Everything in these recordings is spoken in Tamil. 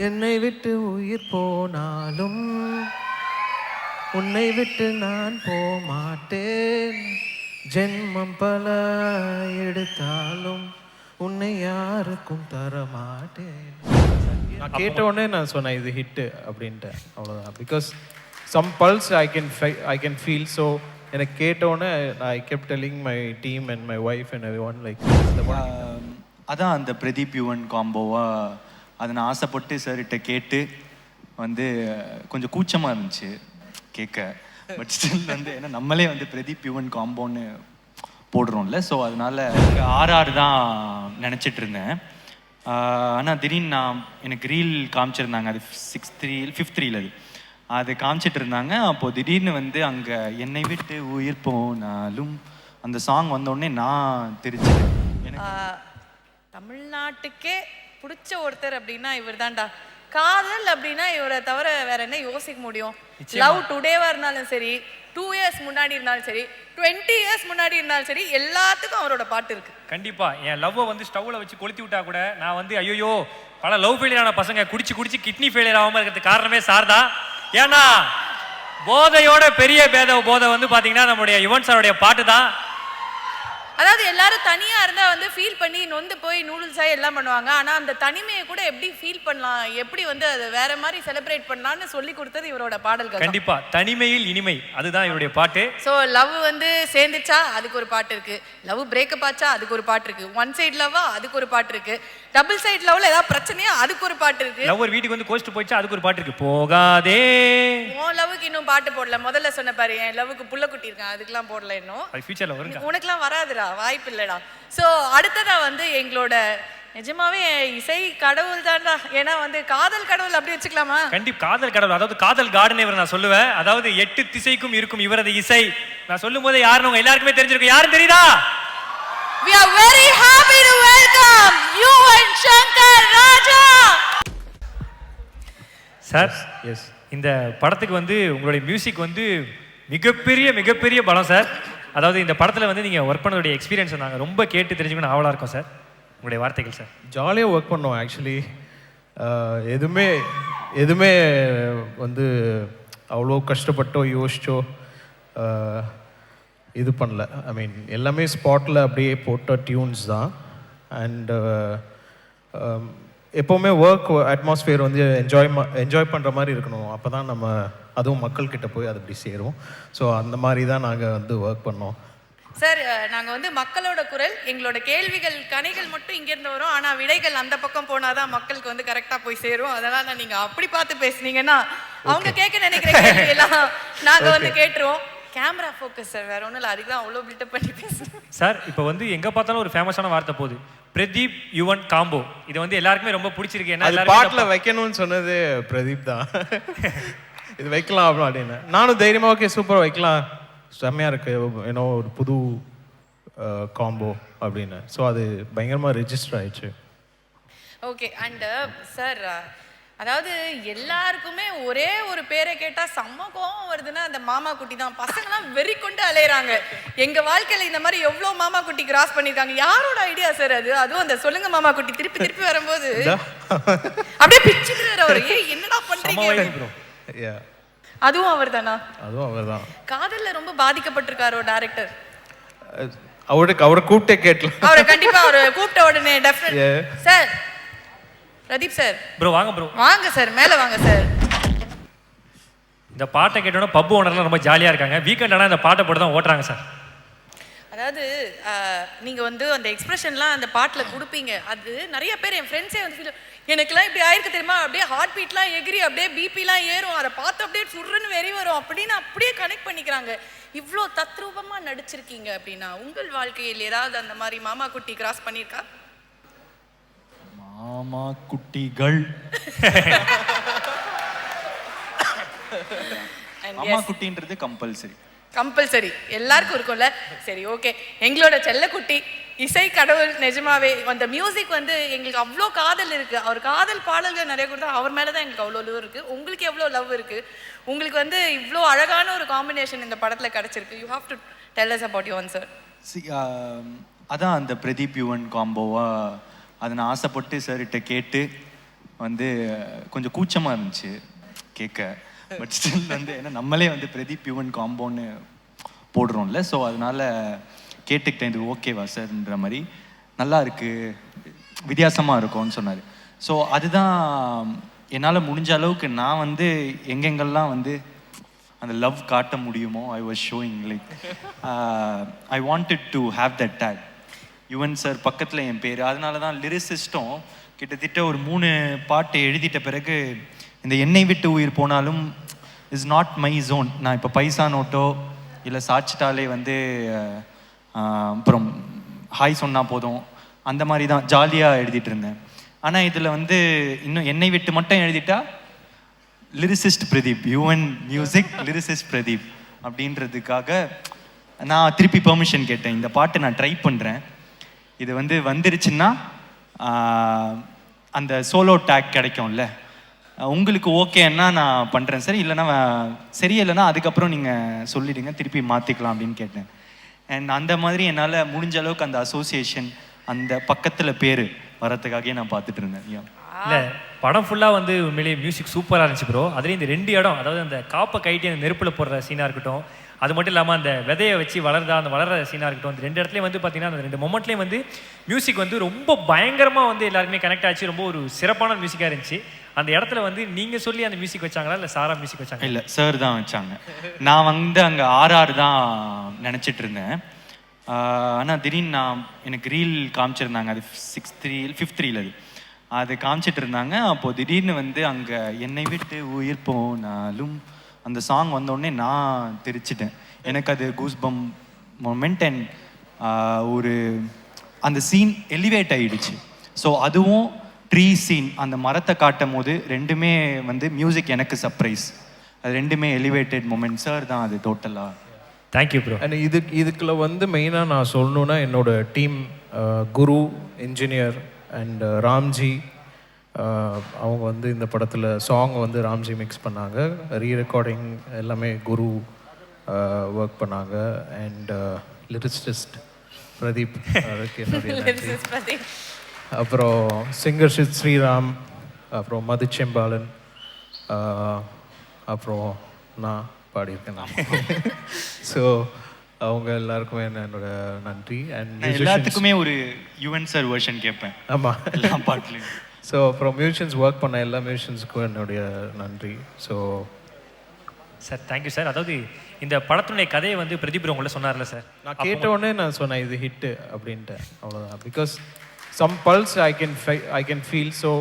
என்னை விட்டு உயிர் போனாலும் உன்னை விட்டு நான் போமாட்டேன். ஜென்மம் பல எடுத்தாலும் உன்னை யாருக்கும் தரமாட்டேன். நான் கேட்ட உடனே நான் சொன்னேன் இது ஹிட்டு அப்படின்ட்டு. அவ்வளோதான். Because some pulse I can feel. So எனக்கு கேட்டோன்னே I kept telling my team and my wife and everyone like அதான் அந்த பிரதீப் யுவன் காம்போவா அதை நான் ஆசைப்பட்டு சார்கிட்ட கேட்டு வந்து கொஞ்சம் கூச்சமாக இருந்துச்சு கேட்க. பட் ஸ்டில் வந்து ஏன்னா நம்மளே வந்து பிரதீப் யுவன் காம்போன்னு போடுறோம்ல, ஸோ அதனால ஆர்ஆர் தான் நினச்சிட்டு இருந்தேன். ஆனால் திடீர்னு எனக்கு ரீல் காமிச்சிருந்தாங்க, அது 5th ரீல் அது காமிச்சிட்டு இருந்தாங்க. அப்போது திடீர்னு வந்து அங்கே என்னை விட்டு உயிர் போனாலும் அந்த சாங் வந்தோடனே நான் தெரிஞ்சுட்டேன். எனக்கு தமிழ்நாட்டுக்கே பிடிச்ச ஒருத்தர் அப்படின்னா இவர் தான்டா. காதல் அப்படின்னா இவரை தவிர வேற என்ன யோசிக்க முடியும்? லவ் டுடேவா இருந்தாலும் சரி, 2 years முன்னாடி இருந்தாலும் சரி, 20 years முன்னாடி இருந்தாலும் சரி, எல்லாத்துக்கும் அவரோட பாட்டு இருக்கு. கண்டிப்பா. என் லவ்வை வந்து ஸ்டவ்ல வச்சு கொளுத்தி விட்டா கூட நான் வந்து ஐயோ பல லவ் ஃபெயிலியர் ஆன பசங்க குடிச்சு கிட்னி ஃபெயிலியர் ஆகாம இருக்கிறதுக்கு காரணமே சார் தான். ஏன்னா போதையோட பெரிய போதை வந்து பாத்தீங்கன்னா நம்முடைய யுவன் சாருடைய பாட்டு தான். அதாவது எல்லாரும் தனியா இருந்தா வந்து ஃபீல் பண்ணி நொந்து போய் நூடுல்ஸ் ஆகி எல்லாம் பண்ணுவாங்க. ஆனா அந்த தனிமையை கூட எப்படி ஃபீல் பண்ணலாம், எப்படி வந்து அதை வேற மாதிரி செலிப்ரேட் பண்ணலாம்னு சொல்லி கொடுத்தது இவரோட பாடல்கள். கண்டிப்பா. தனிமையில் இனிமை, அதுதான் இவருடைய பாட்டு. ஸோ லவ் வந்து சேர்ந்துச்சா அதுக்கு ஒரு பாட்டு இருக்கு, லவ் பிரேக்கப் ஆச்சா அதுக்கு ஒரு பாட்டு இருக்கு, ஒன் சைட் லவ்வா அதுக்கு ஒரு பாட்டு இருக்கு, டபுள் சைட் லவ்ல ஏதாவது பிரச்சனையா அதுக்கு ஒரு பாட்டு இருக்கு, லவ் ஒரு வீட்டுக்கு வந்து கோஸ்ட் போயிச்சா அதுக்கு ஒரு பாட்டு இருக்கு, போகாதே. உன் லவ்வுக்கு இன்னும் பாட்டு போடல. முதல்ல சொன்ன பாரு, என் லவ்வுக்கு புள்ள குட்டி இருக்கான், அதுக்கெல்லாம் போடல இன்னும். அது ஃபியூச்சர்ல வருங்க. உனக்குலாம் வராதுடா, வாய்ப்பு இல்லடா. ஸோ அடுத்ததா வந்து எங்களோட நிஜமாவே இசை கடவுள் தான்டா. ஏன்னா வந்து காதல் கடவுள் அப்படி வச்சுக்கலாமா? கண்டிப்பா காதல் கடவுள், அதாவது காதல் கார்டன் இவர் நான் சொல்லுவேன். அதாவது 8 திசைக்கும் இருக்கும் இவரது இசை. நான் சொல்லும் போது யாருன்னு எல்லாருக்குமே தெரிஞ்சிருக்கும். யாரும் தெரியுதா? We are very happy to welcome Yuvan Shankar Raja. Sir, yes, இந்த படத்துக்கு வந்து உங்களுடைய மியூசிக் வந்து மிகப்பெரிய பலம் சார். அதாவது இந்த படத்தில் வந்து நீங்கள் ஒர்க் பண்ணக்கூடிய எக்ஸ்பீரியன்ஸை நாங்கள் ரொம்ப கேட்டு தெரிஞ்சுக்கணும் ஆவலாக இருக்கோம் சார். உங்களுடைய வார்த்தைகள் சார். ஜாலியாக ஒர்க் பண்ணோம். ஆக்சுவலி எதுவுமே வந்து அவ்வளோ கஷ்டப்பட்டோ யோசிச்சோ இது பண்ணல. ஐ மீன் எல்லாமே ஸ்பாட்டில் அப்படியே போட்ட டியூன்ஸ் தான். அண்ட் எப்போவுமே ஒர்க் அட்மாஸ்ஃபியர் வந்து என்ஜாய் பண்ணுற மாதிரி இருக்கணும். அப்போ தான் நம்ம அதுவும் மக்கள்கிட்ட போய் அது அப்படி சேரும். ஸோ அந்த மாதிரி தான் நாங்கள் வந்து ஒர்க் பண்ணோம். சார், நாங்கள் வந்து மக்களோட குரல், எங்களோட கேள்விகள் கனிகள் மட்டும் இங்கேருந்து வரும். ஆனால் விடைகள் அந்த பக்கம் போனால் தான் மக்களுக்கு வந்து கரெக்டாக போய் சேரும். அதனால் நீங்கள் அப்படி பார்த்து பேசுனீங்கன்னா அவங்க கேட்க நினைக்கிற கேள்வியெல்லாம் நாங்கள் வந்து கேட்டுருவோம். கேமரா ஃபோக்கஸ் சார், வேற ஒன்றும் இல்லை. அதுக்கு தான் அவ்வளோ பில்டப் பண்ணி பேசுகிறேன் சார். இப்போ வந்து எங்கே பார்த்தாலும் ஒரு ஃபேமஸான வார்த்தை போகுது, பிரதீப் யுவன் காம்போ. இது வந்து எல்லாருக்குமே ரொம்ப பிடிச்சிருக்கு. என்ன பாட்டில் வைக்கணும்னு சொன்னது பிரதீப் தான். இது வைக்கலாம் அப்படின்னு நானும் தைரியமாக ஓகே சூப்பர் வைக்கலாம், செம்மையாக இருக்கு, ஏன்னோ ஒரு புது காம்போ அப்படின்னு. ஸோ அது பயங்கரமாக ரெஜிஸ்டர் ஆயிடுச்சு. ஓகே. அண்ட் சார், அதாவது எல்லாருக்குமே ஒரே ஒரு பேரை கேட்டால் செம்ம கோவம் வருதுன்னா அந்த மாமா குட்டி தான். பசங்களாம் வெறி கொண்டு அலையிறாங்க. எங்கள் வாழ்க்கையில் இந்த மாதிரி எவ்வளோ மாமா குட்டி கிராஸ் பண்ணியிருக்காங்க. யாரோட ஐடியா சார் அது? அதுவும் அந்த சொல்லுங்க மாமா குட்டி திருப்பி வரும்போது அப்படியே பிச்சுக்கிறார் அவர். என்னடா பண்றீங்க? அதுவும் அவர் தானா? அதுவும் அவர் தான். காதல்ல ரொம்ப பாதிக்கப்பட்டிருக்காரோ டைரக்டர்? அவரை கூப்பிட்டே கேட்கலாம். அவரை கண்டிப்பா அவரை கூப்பிட்ட உடனே definite. Sir Pradeep sir, bro வாங்க ப்ரோ. வாங்க சார், மேலே வாங்க சார். இந்த பாட்டை கேட்டோன்னா பப் ஓனர்லாம் ரொம்ப ஜாலியாக இருக்காங்க. வீக்கெண்ட் ஆனால் இந்த பாட்டை போட்டு தான் ஓட்டுறாங்க சார். அதாவது நீங்கள் வந்து அந்த எக்ஸ்பிரஷன்லாம் அந்த பாட்டில் கொடுப்பீங்க. அது நிறைய பேர் என் ஃப்ரெண்ட்ஸே வந்து ஃபீல், எனக்குலாம் இப்படி ஆயிருக்கு தெரியுமா, அப்படியே ஹார்ட் பீட்லாம் எகிரி அப்படியே பிபிலாம் ஏறும், அதை பார்த்து அப்படியே சுருன்னு வெறி வரும் அப்படின்னு அப்படியே கனெக்ட் பண்ணிக்கிறாங்க. இவ்வளோ தத்ரூபமாக நடிச்சிருக்கீங்க அப்படின்னா உங்கள் வாழ்க்கையில் ஏதாவது அந்த மாதிரி மாமா குட்டி கிராஸ் பண்ணியிருக்கா? மாமா குட்டிகள் மாமா குட்டின்றது கம்பல்சரி எல்லாருக்கும் இருக்கும்ல. சரி, ஓகே. எங்களோட செல்லக்குட்டி இசை கடவுள் நிஜமாவே அந்த மியூசிக் வந்து எங்களுக்கு அவ்வளோ காதல் இருக்கு. அவர் காதல் பாடல்கள் நிறைய கொடுத்தா அவர் மேலே தான் எங்களுக்கு அவ்வளோ லவ் இருக்கு. உங்களுக்கு எவ்வளோ லவ் இருக்கு? உங்களுக்கு வந்து இவ்வளோ அழகான ஒரு காம்பினேஷன் இந்த படத்தில் கிடைச்சிருக்கு. You have to tell us about Yuvan sir. அதான் அந்த பிரதீப் யுவன் காம்போவா அதை நான் ஆசைப்பட்டு சார்கிட்ட கேட்டு வந்து கொஞ்சம் கூச்சமாக இருந்துச்சு கேட்க. பட் ஸ்டில் வந்து ஏன்னா நம்மளே வந்து பிரதீப் யுவன் காம்போன்னு போடுறோம்ல, ஸோ அதனால கேட்டுக்கிட்டேன் இது ஓகேவா சார்ன்ற மாதிரி. நல்லா இருக்குது, வித்தியாசமாக இருக்கும்னு சொன்னார். ஸோ அதுதான் என்னால் முடிஞ்ச அளவுக்கு நான் வந்து எங்கெங்கெல்லாம் வந்து அந்த லவ் காட்ட முடியுமோ I was showing. Like I wanted to have that take. Yuvan sir பக்கத்தில் என் பேர். அதனால தான் லிரிசிஸ்டும் கிட்டத்தட்ட ஒரு 3 பாட்டு எழுதிட்ட பிறகு இந்த என்னை விட்டு உயிர் போனாலும் இஸ் நாட் மை ஜோன். நான் இப்போ பைசா நோட்டோ இல்லை சாச்சிட்டாலே வந்து அப்புறம் ஹாய் சொன்னால் போதும் அந்த மாதிரி தான் ஜாலியாக எழுதிட்டு இருந்தேன். ஆனால் இதில் வந்து இன்னும் என்னை விட்டு மட்டும் எழுதிட்டா lyricist Pradeep, Yuvan music lyricist Pradeep அப்படின்றதுக்காக நான் திருப்பி பெர்மிஷன் கேட்டேன். இந்த பாட்டு நான் ட்ரை பண்ணுறேன், இது வந்து வந்துருச்சுன்னா அந்த சோலோ டேக் கிடைக்கும்ல, உங்களுக்கு ஓகேன்னா நான் பண்ணுறேன் சார், இல்லைன்னா சரியில்லைன்னா அதுக்கப்புறம் நீங்கள் சொல்லிவிடுங்க, திருப்பி மாற்றிக்கலாம் அப்படின்னு கேட்டேன். அண்ட் அந்த மாதிரி என்னால் முடிஞ்ச அளவுக்கு அந்த அசோசியேஷன் அந்த பக்கத்தில் பேர் வரத்துக்காகவே நான் பார்த்துட்டு இருந்தேன். இல்லை, படம் ஃபுல்லாக வந்து உண்மையிலேயே மியூசிக் சூப்பராக இருந்துச்சு ப்ரோ. அதுலேயும் இந்த 2 இடம், அதாவது அந்த காப்பை கைட்டி அந்த நெருப்பில் போடுற சீனாக இருக்கட்டும், அது மட்டும் இல்லாமல் அந்த விதையை வச்சு அந்த வளர்கிற சீனாக இருக்கட்டும், அந்த 2 இடத்துலையும் வந்து பார்த்தீங்கன்னா அந்த 2 மொமெண்ட்லேயும் வந்து மியூசிக் வந்து ரொம்ப பயங்கரமாக வந்து எல்லாருமே கனெக்ட் ஆச்சு. ரொம்ப ஒரு சிறப்பான மியூசிக்காக இருந்துச்சு. அந்த இடத்துல வந்து நீங்கள் சொல்லி அந்த மியூசிக் வச்சாங்களா இல்லை சாரா மியூசிக் வச்சாங்க? இல்லை, சார் தான் வச்சாங்க. நான் வந்து அங்கே ஆர்ஆர் தான் நினச்சிட்டு இருந்தேன். ஆனால் திடீர்னு எனக்கு ரீல் காமிச்சிருந்தாங்க, அது 5th ரீல் அது காமிச்சிட்டு இருந்தாங்க. அப்போது திடீர்னு வந்து அங்கே என்னை விட்டு உயிர் போனாலும் அந்த சாங் வந்தோடனே நான் தெரிச்சிட்டேன். எனக்கு அது கூஸ்பம் மொமெண்ட் அண்ட் ஒரு அந்த சீன் எலிவேட் ஆகிடுச்சு. ஸோ அதுவும் ட்ரீ சீன், அந்த மரத்தை காட்டும் போது 2மே வந்து மியூசிக் எனக்கு சர்ப்ரைஸ். அது 2மே எலிவேட்டட் மொமெண்ட். சார் தான் அது டோட்டலாக. Thank you bro. அண்ட் இதுக்குள்ள வந்து மெயினாக நான் சொல்லணுன்னா என்னோட team Guru engineer and Ramji, அவங்க வந்து இந்த படத்தில் சாங் வந்து ராம்ஜி மிக்ஸ் பண்ணாங்க, ரீரெக்கார்டிங் எல்லாமே குரு ஒர்க் பண்ணாங்க. அண்ட் லிரிசிஸ்ட் பிரதீப் என்னுடைய நன்றி. அப்புறம் சிங்கர் ஸ்ரீராம், அப்புறம் மதுச்செம்பாலன், அப்புறம் நான் பாடியிருக்கேன் நான். ஸோ அவங்க எல்லாருக்குமே என்னோட நன்றி. அண்ட் எல்லாத்துக்குமே ஒரு யுவன் சார் வெர்ஷன் கேட்பேன். ஆமாம், எல்லா பாட்டுலையும். ஸோ அப்புறம் மியூசிஷியன்ஸ் ஒர்க் பண்ண எல்லா மியூசிஷியன்ஸுக்கும் என்னுடைய நன்றி. So sir thank you sir. அதாவது இந்த படத்துடைய கதையை வந்து பிரதீப் உங்களை சொன்னார்ல சார், நான் கேட்ட உடனே நான் சொன்னேன் இது ஹிட்டு அப்படின்ட்டு. அவ்வளோதான். Because some pulse I can feel. So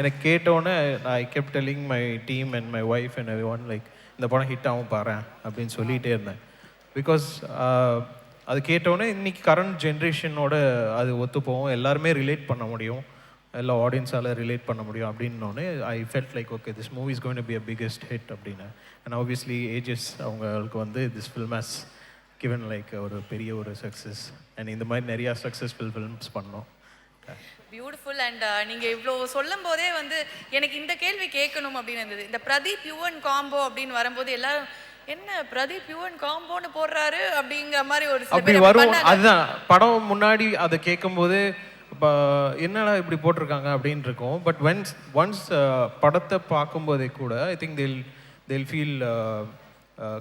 எனக்கு கேட்டோன்னே I kept telling my team and my wife and everyone like இந்த படம் ஹிட் ஆகும் பாரு அப்படின்னு சொல்லிகிட்டே இருந்தேன். பிகாஸ் அது கேட்டோன்னே இன்றைக்கி கரண்ட் ஜென்ரேஷனோட அது ஒத்து போகும், எல்லாருமே ரிலேட் பண்ண முடியும், எல்லா ஆடியன்ஸால் ரிலேட் பண்ண முடியும் அப்படின்னோடனே I felt like okay this movie is going to be a biggest hit அப்படின்னு. அண்ட் ஆப்வியஸ்லி ஏஜஸ் அவங்களுக்கு வந்து this film has given like ஒரு பெரிய ஒரு சக்ஸஸ். அண்ட் இந்த மாதிரி நிறையா சக்ஸஸ்ஃபுல் ஃபில்ம்ஸ் பண்ணோம். பியூட்டிஃபுல். அண்ட் நீங்கள் இவ்வளோ சொல்லும் போதே வந்து எனக்கு இந்த கேள்வி கேட்கணும் அப்படின்னு இருந்தது. இந்த பிரதீப் யுவன் காம்போ அப்படின்னு வரும்போது எல்லாரும் என்ன பிரதீப் யுவன் காம்போன்னு போடுறாரு அப்படிங்கிற மாதிரி ஒரு அப்படி வரும். அதுதான் படம் முன்னாடி அதை கேட்கும்போது இப்போ என்னடா இப்படி போட்டிருக்காங்க அப்படின்னு இருக்கும். பட் ஒன்ஸ் படத்தை பார்க்கும்போதே கூட I think they'll feel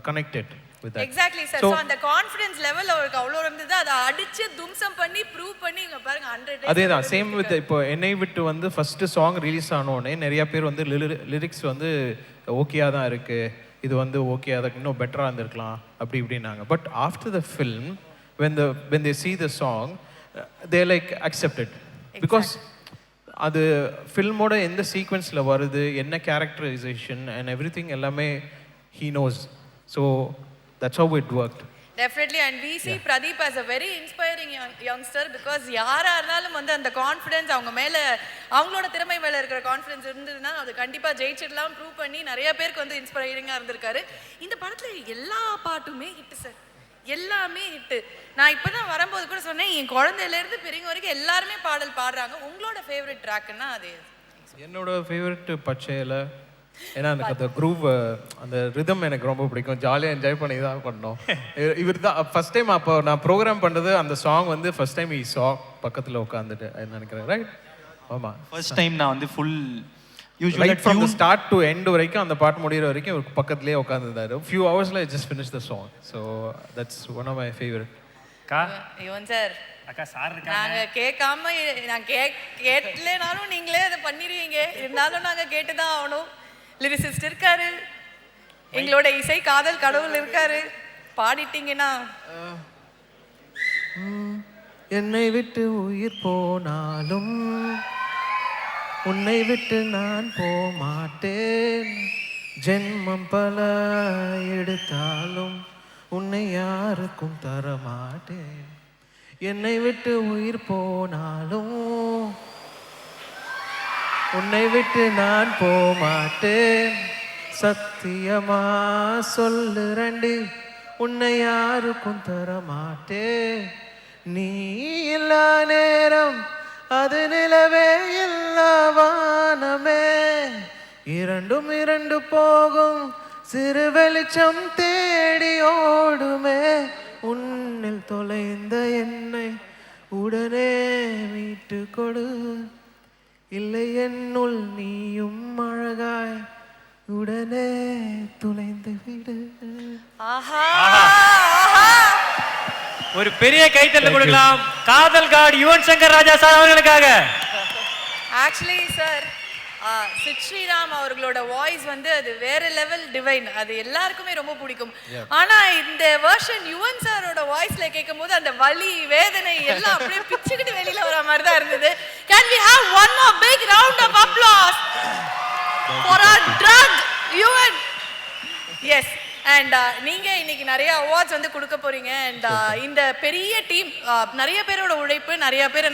connected with that. Exactly sir. So அந்த கான்ஃபிடன்ஸ் லெவல் அவருக்கு அவ்வளோ இருந்தது, அதை அடிச்சு தும்சம் பண்ணி ப்ரூவ் பண்ணி இங்க பாருங்க 100. அதே தான் சேம் வித் இப்போ என்னை விட்டு வந்து ஃபர்ஸ்ட் சாங் ரிலீஸ் ஆனோடனே நிறைய பேர் வந்து லிரிக்ஸ் வந்து ஓகேயா தான் இருக்கு, இது வந்து ஓகே, அதுக்கு இன்னும் பெட்டராக இருந்திருக்கலாம் அப்படி இப்படின்னாங்க. But after the film when they see the song they like accepted because அது ஃபில்மோட எந்த சீக்வன்ஸில் வருது, என்ன கேரக்டரைசேஷன் அண்ட் எவ்ரிதிங் எல்லாமே he knows. So that's how it worked. Definitely. And we see Pradeep as a very inspiring youngster because யாரா இருந்தாலும் வந்து அந்த கான்ஃபிடன்ஸ் அவங்க மேல, அவங்களோட திறமை மேல இருக்கிற கான்ஃபிடன்ஸ் இருந்ததுன்னா அது கண்டிப்பா ஜெயிச்சிடலாம் ப்ரூவ் பண்ணி நிறைய பேருக்கு வந்து இன்ஸ்பைரிங்கா இருந்திருக்காரு. இந்த படத்துல எல்லா பாட்டுமே ஹிட் சார், எல்லாமே ஹிட்டு. நான் இப்பதான் வரும்போது கூட சொன்னேன், என் குழந்தையிலேருந்து பெரியவங்க வரைக்கும் எல்லாருமே பாடல் பாடுறாங்க. உங்களோட ஃபேவரட் ட்ராக்னா அது? என்னோட ஃபேவரட் பச்சையில், ஏன்னா எனக்கு அந்த குரூவ் அந்த ரிதம் எனக்கு ரொம்ப பிடிக்கும், ஜாலியாக என்ஜாய் பண்ணி தான் பண்ணோம். இவர் தான் ஃபஸ்ட் டைம் அப்போ நான் ப்ரோக்ராம் பண்ணுறது அந்த சாங் வந்து ஃபஸ்ட் டைம் பக்கத்தில் உட்காந்துட்டு நினைக்கிறேன், ரைட்? ஆமாம், ஃபர்ஸ்ட் டைம் நான் வந்து ஃபுல் யூஸ்வலாக right from the start to end வரைக்கும் அந்த பாட்டு முடிகிற வரைக்கும் ஒரு பக்கத்துலேயே உட்காந்துருந்தாரு ஃபியூ ஹவர்ஸில் just finish the song so that's one of my favourite. அக்கா யுவன் சார் அக்கா சார் இருக்காங்க. நாங்க கேட்காம நான் கேட்கலனாலும் நீங்களே அதை பண்ணிடுவீங்க, இருந்தாலும் நாங்க கேட்டுதான் ஆகணும். லிரிசிஸ்ட் இருக்காரு, எங்களோட இசை காதல் கடவுள் இருக்காரு, பாடிட்டீங்கன்னா. என்னை விட்டு உயிர் போனாலும் உன்னை விட்டு நான் போமாட்டேன், ஜென்மம் பல எடுத்தாலும் உன்னை யாருக்கும் தரமாட்டேன். என்னை விட்டு உயிர் போனாலும் உன்னை விட்டு நான் போமாட்டேன், சத்தியமா சொல்லுறண்டி உன்னை யாருக்கும் தரமாட்டேன். நீ இல்லா நேரம் அது நிலவே இல்லா வானமே, இரண்டும் இரண்டு போகும் சிறு வெளிச்சம் தேடி ஓடுமே. உன்னில் தொலைந்த என்னை உடனே மீட்டு கொடு, இல்லை என்னுள் நீயும் அழகாய் உடனே துளைந்து விடு. ஆஹா ஒரு பெரிய கைத்தட்டல் கொடுக்கலாம் காதல் காட் யுவன் சங்கர் ராஜா சார் அவர்களுக்காக. ஆக்சுவலி சார் சித் ஸ்ரீராம் அவர்களோட வாய்ஸ் வந்து அது வேற லெவல் டிவைன், அது எல்லாருக்குமே ரொம்ப பிடிக்கும். ஆனா இந்த வெர்ஷன் யுவன் சாரோட வாய்ஸ்ல கேட்கும்போது அந்த வலி வேதனை எல்லாம் அப்படியே பிச்சுக்கிட்டு வெளியில வர மாதிரி தான் இருந்தது. Can we have one more big round of applause for our drug Yuvan? Yes. And நீங்க இன்னைக்கு நிறைய அவார்ட்ஸ் வந்து கொடுக்க போறீங்க. அண்ட் இந்த பெரிய டீம் நிறைய பேரோட உழைப்பு, நிறைய பேரை